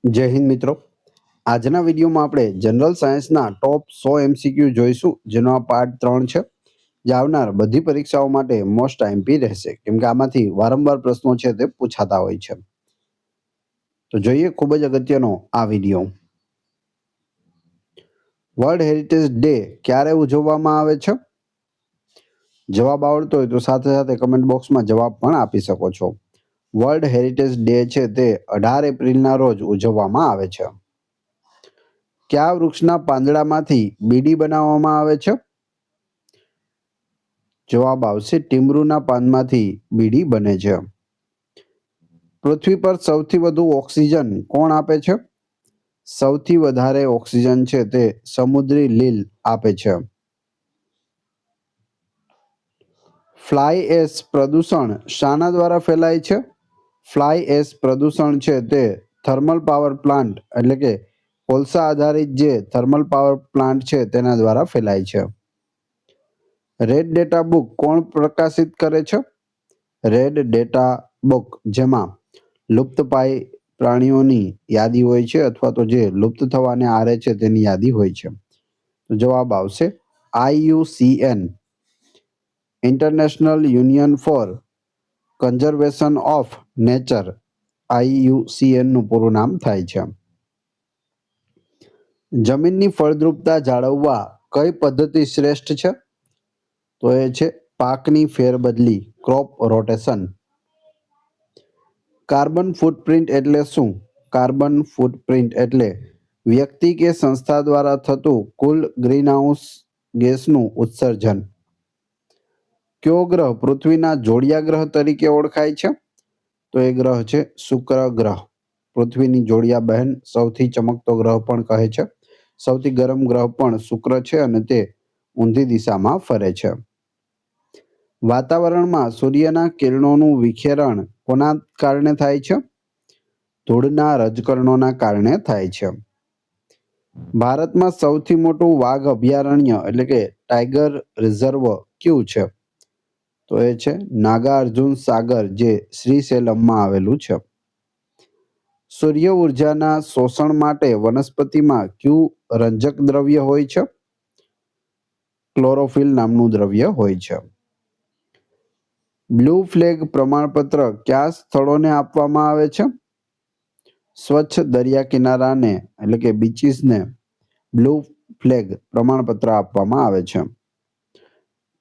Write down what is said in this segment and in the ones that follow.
જય હિન્દ મિત્રો, આજના વિડીયોમાં આપણે જનરલ સાયન્સના ટોપ 100 MCQ જોઈશું, જેનો આ પાર્ટ 3 છે, જે આવનાર બધી પરીક્ષાઓ માટે મોસ્ટ આઈએમપી રહેશે, કેમ કે આમાંથી વારંવાર પ્રશ્નો છે તે પૂછાતા હોય છે. તો જોઈએ ખૂબ જ અગત્યનો આ વિડીયો. વર્લ્ડ હેરિટેજ ડે ક્યારે ઉજવવામાં આવે છે? જવાબ આવડતો હોય તો સાથે સાથે કમેન્ટ બોક્સમાં જવાબ પણ આપી શકો છો. વર્લ્ડ હેરિટેજ ડે છે તે 18 એપ્રિલના રોજ ઉજવવામાં આવે છે. કયા વૃક્ષના પાંદડામાંથી બીડી બનાવવામાં આવે છે? જવાબ આવશે ટીમરૂના પાનમાંથી બીડી બને છે. પૃથ્વી પર સૌથી વધુ ઓક્સિજન કોણ આપે છે? સૌથી વધારે ઓક્સિજન છે તે સમુદ્રી લીલ આપે છે. ફ્લાય એશ પ્રદૂષણ શાના દ્વારા ફેલાય છે? ફ્લાય એશ પ્રદૂષણ છે તે થર્મલ પાવર પ્લાન્ટ એટલે કે કોલસા આધારિત જે થર્મલ પાવર પ્લાન્ટ છે તેના દ્વારા ફેલાય છે. રેડ ડેટા બુક કોણ પ્રકાશિત કરે છે? રેડ ડેટા બુક જેમાં લુપ્તપાય પ્રાણીઓની યાદી હોય છે, અથવા તો જે લુપ્ત થવાને આરે છે તેની યાદી હોય છે. તો જવાબ આવશે IUCN, international union for conservation of nature. IUCN નું પૂરું નામ થાય છે. જમીનની ફળદ્રુપતા જાળવવા કઈ પદ્ધતિ શ્રેષ્ઠ છે? તો એ છે પાકની ફેરબદલી, ક્રોપ રોટેશન. કાર્બન ફૂટપ્રિન્ટ એટલે શું? કાર્બન ફૂટપ્રિન્ટ એટલે વ્યક્તિ કે સંસ્થા દ્વારા થતું કુલ ગ્રીનહાઉસ ગેસનું ઉત્સર્જન. કયો ગ્રહ પૃથ્વીના જોડિયા ગ્રહ તરીકે ઓળખાય છે? તો એ ગ્રહ છે શુક્ર ગ્રહ. પૃથ્વીની જોડિયા બહેન, સૌથી ચમકતો ગ્રહ પણ કહે છે. સૌથી ગરમ ગ્રહ પણ શુક્ર છે અને તે ઊંધી દિશામાં ફરે છે. વાતાવરણમાં સૂર્યના કિરણોનું વિખેરણ કોના કારણે થાય છે? ધૂળના રજકણોના કારણે થાય છે. ભારતમાં સૌથી મોટું વાઘ અભયારણ્ય એટલે કે ટાઈગર રિઝર્વ કયું છે? તો એ છે નાગાર્જુન સાગર, જે શ્રીસેલમમાં આવેલું છે. સૂર્ય ઉર્જાના શોષણ માટે વનસ્પતિમાં કયું રંજક દ્રવ્ય હોય છે? ક્લોરોફિલ નામનું દ્રવ્ય હોય છે. બ્લુ ફ્લેગ પ્રમાણપત્ર કયા સ્થળોને આપવામાં આવે છે? સ્વચ્છ દરિયા કિનારાને એટલે કે બીચીસને બ્લુ ફ્લેગ પ્રમાણપત્ર આપવામાં આવે છે.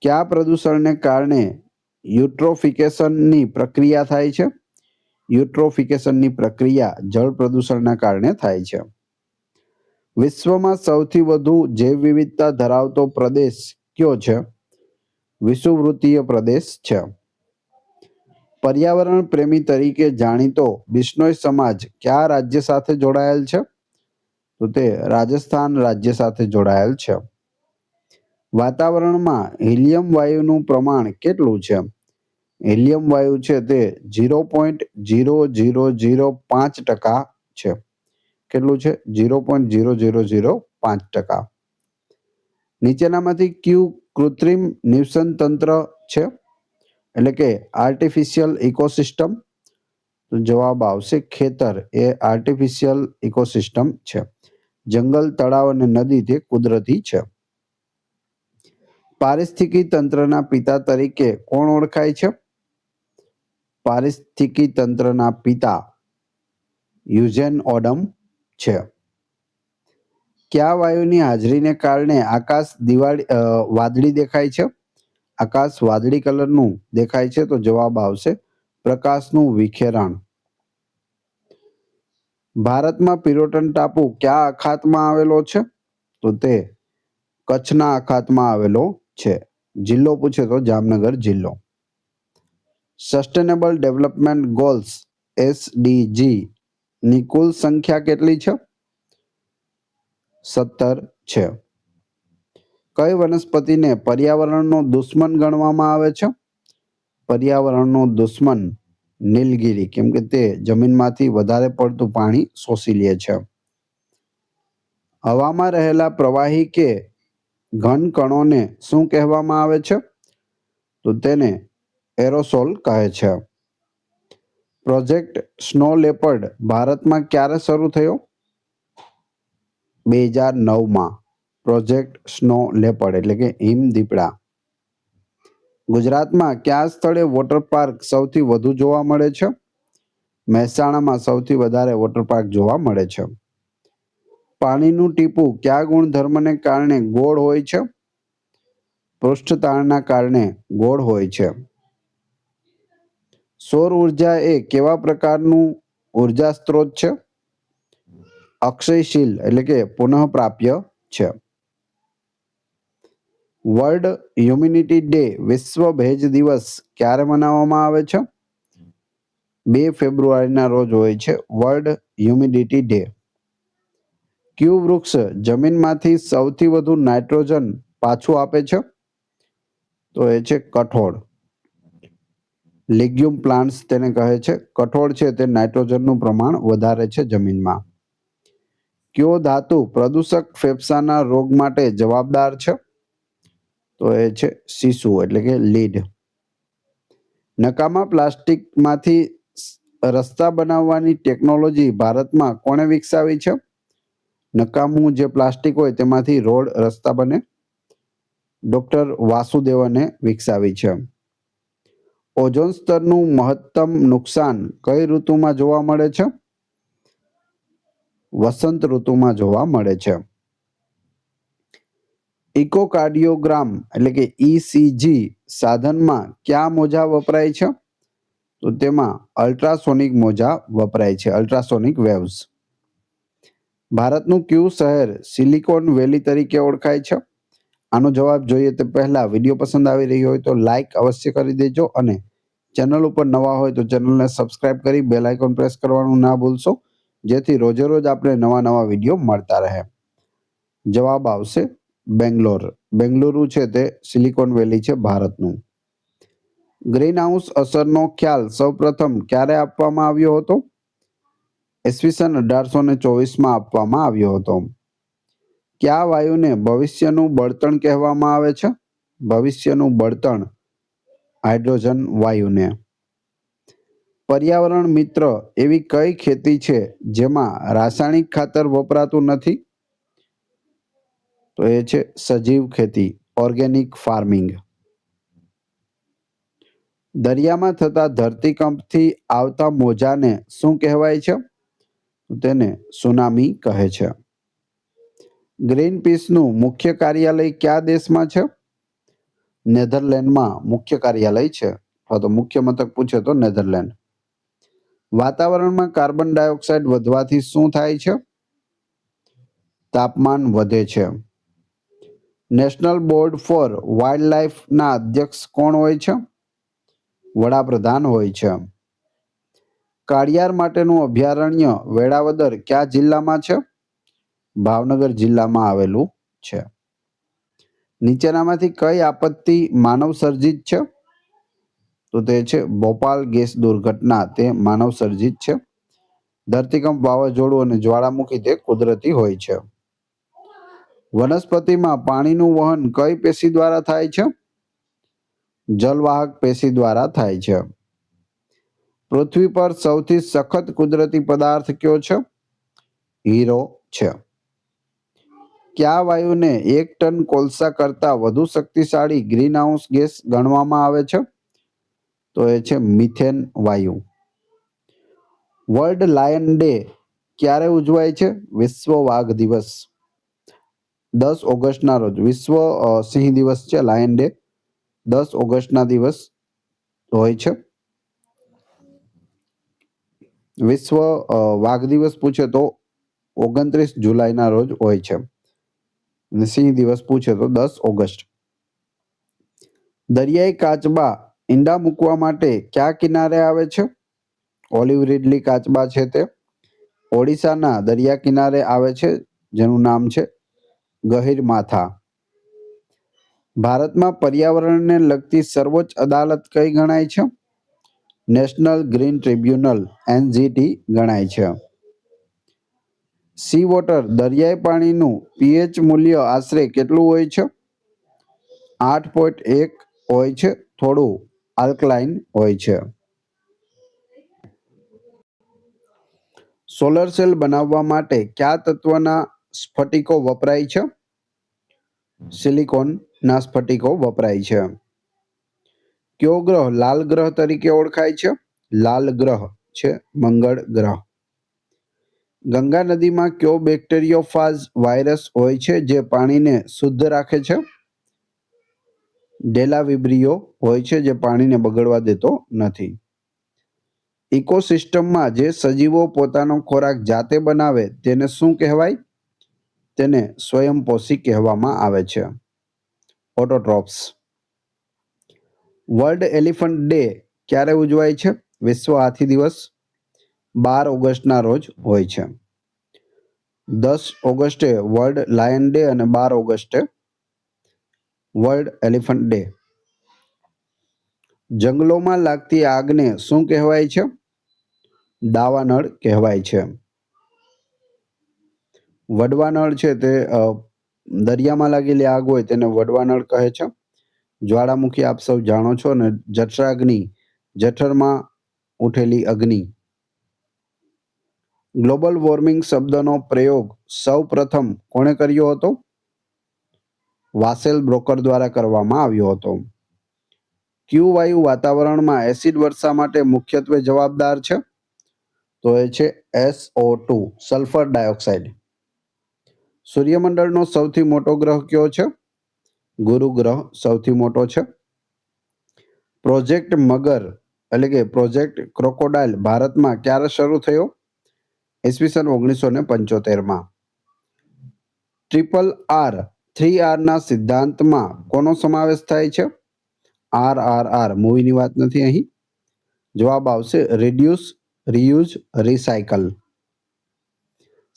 કયા પ્રદૂષણને કારણે યુટ્રોફિકેશનની પ્રક્રિયા થાય છે? યુટ્રોફિકેશનની પ્રક્રિયા જળ પ્રદૂષણના કારણે થાય છે. વિશ્વમાં સૌથી વધુ જૈવ વિવિધતા ધરાવતો પ્રદેશ કયો છે? વિષુવવૃત્તીય પ્રદેશ છે. પર્યાવરણ પ્રેમી તરીકે જાણીતો બિશ્નોઈ સમાજ કયા રાજ્ય સાથે જોડાયેલ છે? તો તે રાજસ્થાન રાજ્ય સાથે જોડાયેલ છે. વાતાવરણમાં હિલિયમ વાયુનું પ્રમાણ કેટલું છે? હિલિયમ વાયુ છે તે 0.0005% છે. કેટલું છે? 0.0005%. નીચેનામાંથી કયું કૃત્રિમ નિવસન તંત્ર છે? એટલે કે આર્ટિફિશિયલ ઇકોસિસ્ટમ. તો જવાબ આવશે ખેતર એ આર્ટિફિશિયલ ઇકોસિસ્ટમ છે. જંગલ, તળાવ અને નદી તે કુદરતી છે. પારિસ્થિતિકી તંત્રના પિતા તરીકે કોણ ઓળખાય છે? પારિસ્થિતિકી તંત્રના પિતા યુજેન ઓડમ છે. કયા વાયુની હાજરીને કારણે આકાશ વાદળી દેખાય છે? આકાશ વાદળી કલરનું દેખાય છે. તો જવાબ આવશે પ્રકાશનું વિખેરણ. ભારતમાં પિરોટન ટાપુ કયા અખાતમાં આવેલો છે? તો તે કચ્છના અખાતમાં આવેલો છે. જિલ્લો પૂછે તો જામનગર જિલ્લો. સસ્ટેનેબલ ડેવલપમેન્ટ ગોલ્સ SDG ની કુલ સંખ્યા કેટલી છે? 17 છે. કઈ વનસ્પતિને પર્યાવરણનો દુશ્મન ગણવામાં આવે છે? પર્યાવરણનો દુશ્મન નીલગિરી, કેમ કે તે જમીનમાંથી વધારે પડતું પાણી શોષી લે છે. હવામાં રહેલા પ્રવાહી કે ઘન કણોને શું કહેવામાં આવે છે? તો તેને એરોસોલ કહે છે. પ્રોજેક્ટ સ્નો લેપર્ડ ભારતમાં ક્યારે શરૂ થયો? 2009માં. પ્રોજેક્ટ સ્નો લેપર્ડ એટલે કે હિમદીપડા. ગુજરાતમાં કયા સ્થળે વોટર પાર્ક સૌથી વધુ જોવા મળે છે? મહેસાણામાં સૌથી વધારે વોટર પાર્ક જોવા મળે છે. પાણીનું ટીપું કયા ગુણધર્મને કારણે ગોળ હોય છે? પૃષ્ઠતાણના કારણે ગોળ હોય છે. સૌર ઉર્જા એ કેવા પ્રકારનું ઉર્જા સ્ત્રોત છે? અક્ષયશીલ એટલે કે પુનઃપ્રાપ્ય છે. વર્લ્ડ હ્યુમિનિટી ડે વિશ્વ ભેજ દિવસ ક્યારે મનાવવામાં આવે છે? 2 ફેબ્રુઆરીના રોજ હોય છે વર્લ્ડ હ્યુમિડિટી ડે. કયું વૃક્ષ જમીનમાંથી સૌથી વધુ નાઇટ્રોજન પાછું આપે છે? તો એ છે કઠોળ. લિગ્યુમ પ્લાન્ટ્સ તેને કહે છે. કઠોળ છે તે નાઇટ્રોજનનું પ્રમાણ વધારે છે જમીનમાં. કયો ધાતુ પ્રદૂષક ફેફસાના રોગ માટે જવાબદાર છે? તો એ છે સીસુ એટલે કે લીડ. નકામા પ્લાસ્ટિકમાંથી રસ્તા બનાવવાની ટેકનોલોજી ભારતમાં કોણે વિકસાવી છે? નકામું જે પ્લાસ્ટિક હોય તેમાંથી રોડ રસ્તા બને. ડોક્ટર વાસુદેવને વિકસાવી છે. ઓઝોન સ્તરનું મહત્તમ નુકસાન કઈ ઋતુમાં જોવા મળે છે? વસંત ઋતુમાં જોવા મળે છે. ઇકોકાર્ડિયોગ્રામ એટલે કે ECG સાધનમાં કયા મોજા વપરાય છે? તો તેમાં અલ્ટ્રાસોનિક મોજા વપરાય છે. Ultrasonic waves. ભારતનું કયું શહેર સિલિકોન વેલી તરીકે ઓળખાય છે? આનો જવાબ જોઈએ તે પહેલા વિડીયો પસંદ આવી રહ્યો હોય તો લાઈક અવશ્ય કરી દેજો અને ચેનલ ઉપર નવા હોય તો ચેનલને સબસ્ક્રાઇબ કરી બેલ આઇકોન પ્રેસ કરવાનું ના ભૂલશો, જેથી રોજે રોજ આપણે નવા વિડીયો મળતા રહે. જવાબ આવશે બેંગ્લોર. બેંગલુરુ છે તે સિલિકોન વેલી છે ભારતનું. ગ્રીન હાઉસ અસરનો ખ્યાલ સૌપ્રથમ ક્યારે આપવામાં આવ્યો હતો? ઈસવીસન 1824માં આપવામાં આવ્યો હતો. કયા વાયુને ભવિષ્યનું બળતણ કહેવામાં આવે છે? ભવિષ્યનું બળતણ હાઇડ્રોજન વાયુને. પર્યાવરણ મિત્ર એવી કઈ ખેતી છે જેમાં રાસાયણિક ખાતર વપરાતું નથી? તો એ છે સજીવ ખેતી, ઓર્ગેનિક ફાર્મિંગ. દરિયામાં થતા ધરતીકંપથી આવતા મોજાને શું કહેવાય છે? તેને સુનામી કહે છે. ગ્રીનપીસનું મુખ્ય કાર્યાલય કયા દેશમાં છે? નેધરલેન્ડમાં મુખ્ય કાર્યાલય છે, અથવા તો મુખ્ય મથક પૂછે તો નેધરલેન્ડ. વાતાવરણમાં કાર્બન ડાયોક્સાઇડ વધવાથી શું થાય છે? તાપમાન વધે છે. નેશનલ બોર્ડ ફોર વાઇલ્ડ લાઇફના અધ્યક્ષ કોણ હોય છે? વડાપ્રધાન હોય છે. કાળિયાર માટેનું અભયારણ્ય વેળાવદર કયા જિલ્લામાં છે? ભાવનગર જિલ્લામાં આવેલું છે. નીચેનામાંથી કઈ આપત્તિ માનવ સર્જિત છે? તો તે છે ભોપાલ ગેસ દુર્ઘટના, તે માનવ સર્જિત છે. ધરતીકંપ, વાવાઝોડું અને જ્વાળામુખી તે કુદરતી હોય છે. વનસ્પતિમાં પાણીનું વહન કઈ પેશી દ્વારા થાય છે? જલવાહક પેશી દ્વારા થાય છે. પૃથ્વી પર સૌથી સખત કુદરતી પદાર્થ કયો છે? હીરો છે. કયા વાયુને 1 ટન કોલસા કરતાં વધુ શક્તિશાળી ગ્રીનહાઉસ ગેસ ગણવામાં આવે છે? તો એ છે મિથેન વાયુ. વર્લ્ડ લાયન ડે ક્યારે ઉજવાય છે? વિશ્વ વાઘ દિવસ 10 ઓગસ્ટના રોજ. વિશ્વ સિંહ દિવસ છે લાયન ડે, 10 ઓગસ્ટના દિવસ હોય છે. વિશ્વ વાઘ દિવસ પૂછે તો 29 જુલાઈના રોજ હોય છે. અને સિંહ દિવસ પૂછે તો 10 ઓગસ્ટ. દરિયાઈ કાચબા ઈંડા મૂકવા માટે કયા કિનારે આવે છે? ઓલિવ રીડલી કાચબા છે તે ઓડિશાના દરિયા કિનારે આવે છે, જેનું નામ છે ગહીરમાથા. ભારતમાં પર્યાવરણને લગતી સર્વોચ્ચ અદાલત કઈ ગણાય છે? નેશનલ ગ્રીન ટ્રિબ્યુનલ NGT ગણાય છે. સી વોટર દરિયાઈ પાણીનું pH મૂલ્ય આશરે કેટલું હોય છે? 8.1 હોય છે, થોડું આલ્કલાઇન હોય છે. સોલર સેલ બનાવવા માટે કયા તત્વના સ્ફટિકો વપરાય છે? સિલિકોનના સ્ફટિકો વપરાય છે. કયો ગ્રહ લાલ ગ્રહ તરીકે ઓળખાય છે? લાલ ગ્રહ છે મંગળ ગ્રહ. ગંગા નદીમાં કયો બેક્ટેરિયોફાજ વાયરસ હોય છે જે પાણીને શુદ્ધ રાખે છે? ડેલાવિબ્રિયો હોય છે જે પાણીને બગડવા દેતો નથી. ઇકોસિસ્ટમમાં જે સજીવો પોતાનો ખોરાક જાતે બનાવે તેને શું કહેવાય? તેને સ્વયંપોષી કહેવામાં આવે છે. ઓટોટ્રોફ્સ. વર્લ્ડ એલિફન્ટ ડે ક્યારે ઉજવાય છે? વિશ્વ હાથી દિવસ 12 ઓગસ્ટના રોજ હોય છે. 10 ઓગસ્ટે વર્લ્ડ લાયન ડે અને 12 ઓગસ્ટે વર્લ્ડ એલિફન્ટ ડે. જંગલોમાં લાગતી આગને શું કહેવાય છે? દાવાનળ કહેવાય છે. વડવાનળ છે તે દરિયામાં લાગેલી આગ હોય તેને વડવાનળ કહે છે. જ્વાળામુખી આપ સૌ જાણો છો ને જઠરાગ્નિ, જઠરમાં ઉઠેલી અગ્નિ. ગ્લોબલ વોર્મિંગ શબ્દનો પ્રયોગ સૌ પ્રથમ કોણે કર્યો હતો? વાસેલ બ્રોકર દ્વારા કરવામાં આવ્યો હતો. કયું વાયુ વાતાવરણમાં એસિડ વર્ષા માટે મુખ્યત્વે જવાબદાર છે? તો એ છે SO2 સલ્ફર ડાયોક્સાઇડ. સૂર્યમંડળનો સૌથી મોટો ગ્રહ કયો છે? ગુરુ ગ્રહ સૌથી મોટો છે. પ્રોજેક્ટ મગર એટલે કે પ્રોજેક્ટ ક્રોકોડાઇલ ભારતમાં ક્યારે શરૂ થયો? ઈસવીસન 1975માં. RRR 3R ના સિદ્ધાંતમાં કોનો સમાવેશ થાય છે? RRR મૂવીની વાત નથી અહીં. જવાબ આવશે રિડ્યુસ, રીયુઝ, રિસાયકલ.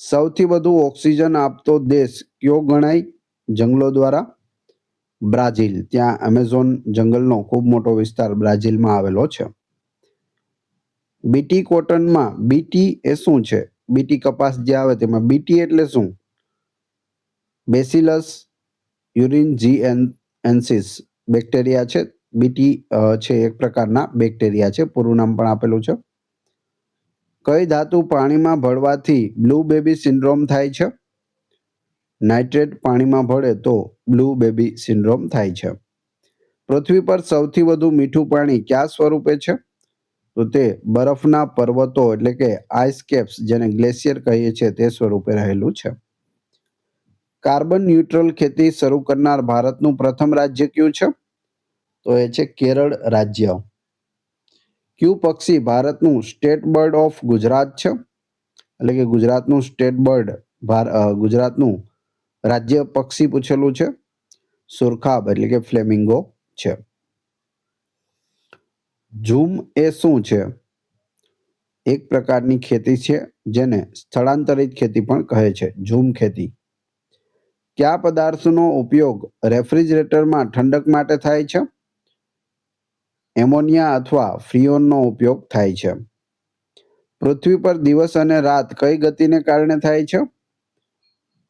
સૌથી વધુ ઓક્સિજન આપતો દેશ કયો ગણાય જંગલો દ્વારા? બ્રાઝિલ. ત્યાં એમેઝોન જંગલનો ખૂબ મોટો વિસ્તાર બ્રાઝિલમાં આવેલો છે. બીટી કોટનમાં બીટી એ શું છે? બીટી કપાસ જે આવે તેમાં બીટી એટલે શું? બેસિલસ યુરિનજીએન્સિસ બેક્ટેરિયા છે. બીટી છે એક પ્રકારના બેક્ટેરિયા છે. પૂરું નામ પણ આપેલું છે. કઈ ધાતુ પાણીમાં ભળવાથી બ્લુ બેબી સિન્ડ્રોમ થાય છે? નાઇટ્રેટ પાણીમાં ભળે તો બ્લુ બેબી સિન્ડ્રોમ થાય છે. પૃથ્વી પર સૌથી વધુ મીઠું પાણી કયા સ્વરૂપે છે? તો તે બરફના પર્વતો એટલે કે આઈસ કેપ્સ જેને ગ્લેશિયર કહીએ છીએ તે સ્વરૂપે રહેલું છે. કાર્બન ન્યુટ્રલ ખેતી શરૂ કરનાર ભારતનું પ્રથમ રાજ્ય કયું છે? તો એ છે કેરળ રાજ્ય. કયું પક્ષી ભારતનું સ્ટેટ બર્ડ ઓફ ગુજરાત છે? એટલે કે ગુજરાતનું સ્ટેટ બર્ડ ગુજરાતનું રાજ્ય પક્ષી પૂછેલું છે. સુરખાબ એટલે કે ફ્લેમિંગો છે. ઝૂમ એ શું છે? એક પ્રકારની ખેતી છે જેને સ્થળાંતરિત ખેતી પણ કહે છે. ઝૂમ ખેતી. કયા પદાર્થનો ઉપયોગ રેફ્રિજરેટરમાં ઠંડક માટે થાય છે? એમોનિયા અથવા ફ્રીઓનનો ઉપયોગ થાય છે. પૃથ્વી પર દિવસ અને રાત કઈ ગતિને કારણે થાય છે?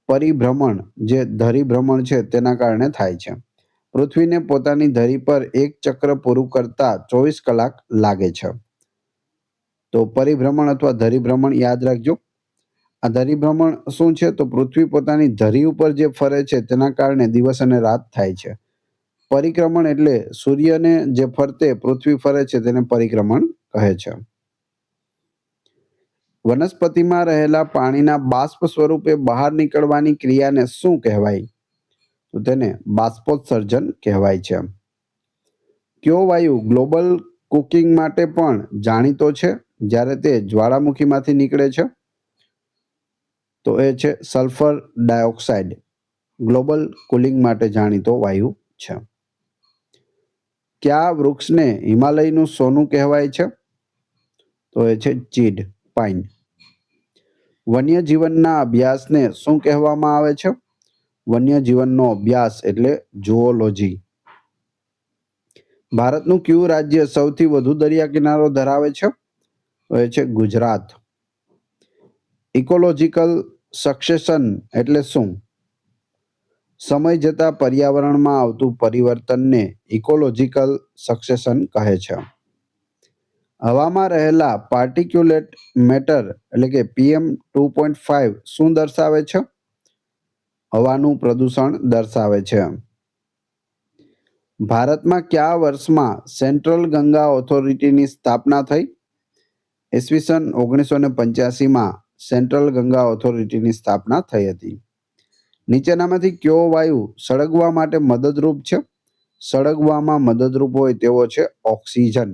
પરિભ્રમણ જે ધરીભ્રમણ છે તેના કારણે થાય છે. પૃથ્વીને પોતાની ધરી પર એક ચક્ર પૂરું કરતા 24 કલાક લાગે છે. તો પરિભ્રમણ અથવા ધરીભ્રમણ યાદ રાખજો. આ ધરીભ્રમણ શું છે? તો પૃથ્વી પોતાની ધરી ઉપર જે ફરે છે તેના કારણે દિવસ અને રાત થાય છે. પરિક્રમણ એટલે સૂર્યને જે ફરતે પૃથ્વી ફરે છે તેને પરિક્રમણ કહે છે. વનસ્પતિમાં રહેલા પાણીના બાષ્પ સ્વરૂપે બહાર નીકળવાની ક્રિયાને શું કહેવાય? તો તેને બાષ્પોત્સર્જન કહેવાય છે. કયો વાયુ ગ્લોબલ કુકિંગ માટે પણ જાણીતો છે જ્યારે તે જ્વાળામુખીમાંથી નીકળે છે? તો એ છે સલ્ફર ડાયોક્સાઇડ. ગ્લોબલ કુલિંગ માટે જાણીતો વાયુ છે. કયા વૃક્ષને હિમાલયનું સોનું કહેવાય છે? તો એ છે ચીડ, પાઇન. વન્યજીવનના અભ્યાસને શું કહેવામાં આવે છે? વન્યજીવનનો અભ્યાસ એટલે ઝૂઓલોજી. ભારતનું કયું રાજ્ય સૌથી વધુ દરિયા કિનારો ધરાવે છે? તો એ છે ગુજરાત. ઇકોલોજીકલ સક્સેશન એટલે શું? સમય જતાં પર્યાવરણમાં આવતું પરિવર્તનને ઇકોલોજીકલ સક્સેશન કહે છે. હવામાં રહેલા પાર્ટિક્યુલેટ મેટર એટલે કે PM2.5 શું દર્શાવે છે? હવાનું પ્રદૂષણ દર્શાવે છે. ભારતમાં કયા વર્ષમાં સેન્ટ્રલ ગંગા ઓથોરિટીની સ્થાપના થઈ? ઈસવીસન 1985માં સેન્ટ્રલ ગંગા ઓથોરિટીની સ્થાપના થઈ હતી. નીચેનામાંથી કયો વાયુ સળગવા માટે મદદરૂપ છે? સળગવામાં મદદરૂપ હોય તેવો છે ઓક્સિજન.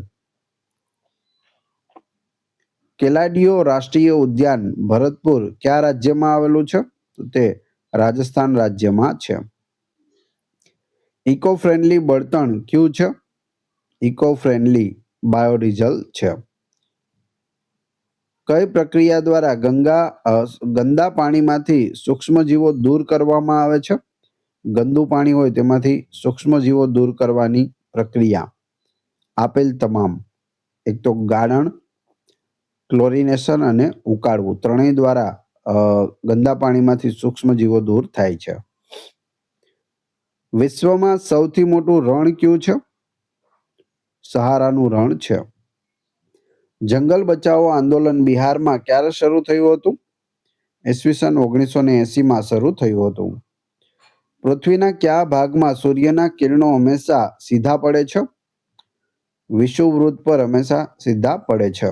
કેલાડિયો રાષ્ટ્રીય ઉદ્યાન ભરતપુર કયા રાજ્યમાં આવેલું છે? તો તે રાજસ્થાન રાજ્યમાં છે. ઇકો ફ્રેન્ડલી બળતણ કયું છે? ઇકો ફ્રેન્ડલી બાયોડીઝલ છે. કઈ પ્રક્રિયા દ્વારા ગંદા પાણીમાંથી સૂક્ષ્મજીવો દૂર કરવામાં આવે છે? ગંદુ પાણી હોય તેમાંથી સૂક્ષ્મજીવો દૂર કરવાની પ્રક્રિયા. આપેલ તમામ, એક તો ગાળણ, ક્લોરિનેશન અને ઉકાળવું, ત્રણેય દ્વારા ગંદા પાણીમાંથી સૂક્ષ્મજીવો દૂર થાય છે. વિશ્વમાં સૌથી મોટું રણ કયું છે? સહારાનું રણ છે. જંગલ બચાવો આંદોલન બિહારમાં ક્યારે શરૂ થયું હતું? ઈસવીસન 1980માં શરૂ થયું હતું. પૃથ્વીના કયા ભાગમાં સૂર્યના કિરણો હંમેશા સીધા પડે છે? વિષુવવૃત્ત પર હંમેશા સીધા પડે છે.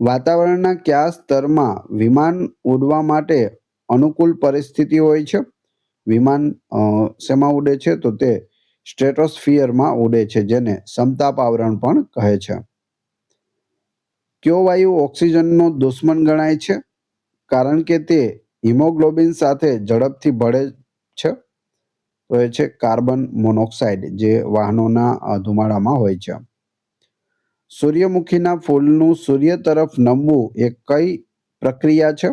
વાતાવરણના કયા સ્તરમાં વિમાન ઉડવા માટે અનુકૂળ પરિસ્થિતિ હોય છે? વિમાન શેમાં ઉડે છે? તો તે સ્ટ્રેટોસ્ફિયરમાં ઉડે છે, જેને સમતાપ આવરણ પણ કહે છે. કયો વાયુ ઓક્સિજનનો દુશ્મન ગણાય છે? કારણ કે તે હિમોગ્લોબિન સાથે ઝડપથી ભળે છે. તો એ છે કાર્બન મોનોક્સાઇડ, જે વાહનોના ધુમાડામાં હોય છે. સૂર્યમુખીના ફૂલનું સૂર્ય તરફ નમવું એ કઈ પ્રક્રિયા છે?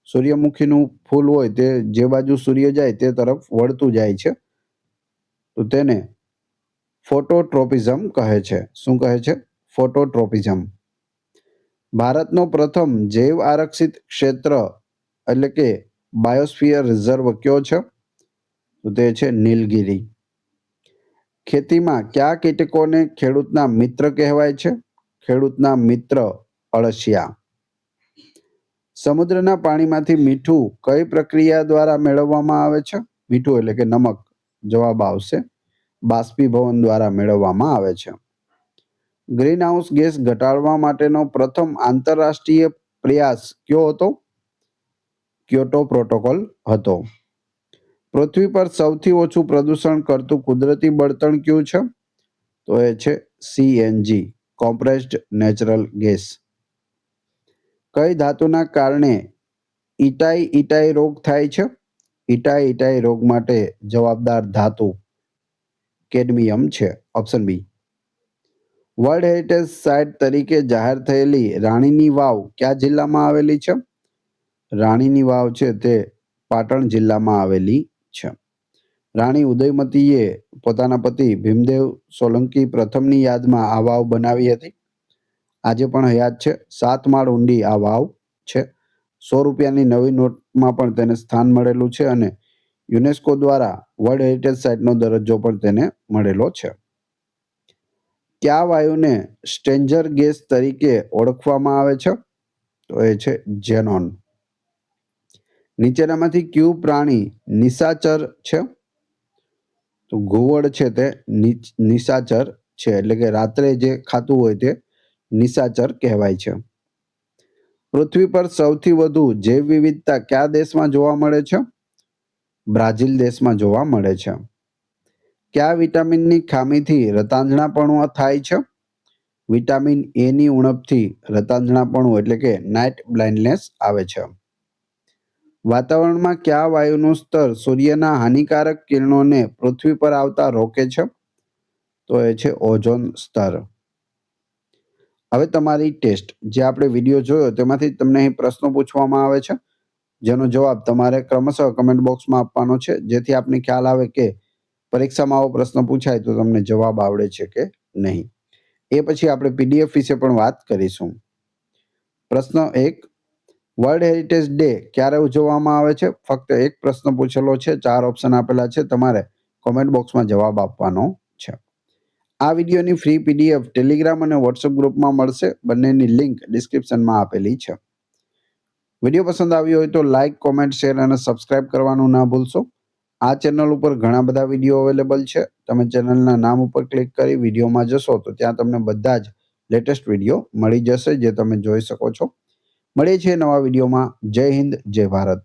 સૂર્યમુખીનું ફૂલ હોય તે જે બાજુ સૂર્ય જાય તે તરફ વળતું જાય છે, તો તેને ફોટોટ્રોપિઝમ કહે છે. શું કહે છે? ફોટોટ્રોપિઝમ. ભારતનો પ્રથમ જૈવ આરક્ષિત ક્ષેત્ર એટલે કે બાયોસ્ફિયર રિઝર્વ કયો છે? તો તે છે નીલગિરી. ખેતીમાં કયા કીટકોને ખેડૂતના મિત્ર કહેવાય છે? ખેડૂતના મિત્ર અળસિયા. સમુદ્રના પાણીમાંથી મીઠું કઈ પ્રક્રિયા દ્વારા મેળવવામાં આવે છે? મીઠું એટલે કે નમક, જવાબ આવશે બાષ્પીભવન દ્વારા મેળવવામાં આવે છે. ગ્રીનહાઉસ ગેસ ઘટાડવા માટેનો પ્રથમ આંતરરાષ્ટ્રીય પ્રયાસ કયો હતો? ક્યોટો પ્રોટોકોલ હતો. પૃથ્વી પર સૌથી ઓછું પ્રદૂષણ કરતું કુદરતી બળતણ કયું છે? તો એ છે CNG, કોમ્પ્રેસ્ડ નેચરલ ગેસ. કઈ ધાતુના કારણે ઇટાઈ રોગ થાય છે? ઇટાઈ રોગ માટે જવાબદાર ધાતુ કેડમિયમ છે. Option B. World heritage site તરીકે જાહેર થયેલી રાણીની વાવ કયા જિલ્લામાં આવેલી છે? રાણીની વાવ છે તે પાટણ જિલ્લામાં આવેલી છે. રાણી ઉદયમતીએ પોતાના પતિ ભીમદેવ સોલંકી પ્રથમની યાદમાં આ વાવ બનાવી હતી. આજે પણ યાદ છે. 7 માળ ઊંડી આ વાવ છે. 100 રૂપિયાની નવી નોટમાં પણ તેને સ્થાન મળેલું છે અને યુનેસ્કો દ્વારા વર્લ્ડ હેરિટેજ સાઇટનો દરજ્જો પણ તેને મળેલો છે. કયા વાયુને સ્ટ્રેન્જર ગેસ તરીકે ઓળખવામાં આવે છે? તો એ છે ઝેનોન. નીચેનામાંથી કયું પ્રાણી નિશાચર છે? તો ઘુવડ છે તે નિશાચર છે, એટલે કે રાત્રે જે ખાતું હોય તે નિશાચર કહેવાય છે. પૃથ્વી પર સૌથી વધુ જૈવ વિવિધતા કયા દેશમાં જોવા મળે છે? બ્રાઝિલ દેશમાં જોવા મળે છે. કયા વિટામિનની ખામીથી રતાંજણાપણું થાય છે? વિટામિન A ની ઉણપથી રતાંજણાપણું એટલે કે નાઇટ બ્લાઇન્ડનેસ આવે છે. વાતાવરણમાં કયા વાયુનું સ્તર સૂર્યના હાનિકારક કિરણોને પૃથ્વી પર આવતા રોકે છે? તો એ છે ઓઝોન સ્તર. હવે તમારી ટેસ્ટ, જે આપણે વિડીયો જોયો તેમાંથી તમને અહીં પ્રશ્નો પૂછવામાં આવે છે, જેનો જવાબ તમારે ક્રમશઃ કમેન્ટ બોક્સમાં આપવાનો છે, જેથી આપને ખ્યાલ આવે કે પરીક્ષામાં આવો પ્રશ્ન પૂછાય તો તમને જવાબ આવડે છે કે નહીં. એ પછી આપણે PDF વિશે પણ વાત કરીશું. પ્રશ્ન 1, વર્લ્ડ હેરિટેજ ડે ક્યારે ઉજવવામાં આવે છે? ફક્ત એક પ્રશ્ન પૂછેલો છે, 4 ઓપ્શન આપેલા છે, તમારે કોમેન્ટ બોક્સમાં જવાબ આપવાનો છે. આ વિડીયોની ફ્રી PDF ટેલિગ્રામ અને વોટ્સએપ ગ્રુપમાં મળશે. બંનેની લિંક ડિસ્ક્રિપ્શનમાં આપેલી છે. વિડીયો પસંદ આવ્યો હોય તો લાઇક, કોમેન્ટ, શેર અને સબસ્ક્રાઇબ કરવાનું ના ભૂલશો. આ ચેનલ ઉપર ઘણા બધા વિડીયો અવેલેબલ છે. તમે ચેનલના નામ ઉપર ક્લિક કરી વિડીયોમાં જશો તો ત્યાં તમને બધા જ લેટેસ્ટ વિડીયો મળી જશે જે તમે જોઈ શકો છો. મળીએ છીએ નવા વિડીયોમાં. જય હિન્દ, જય ભારત.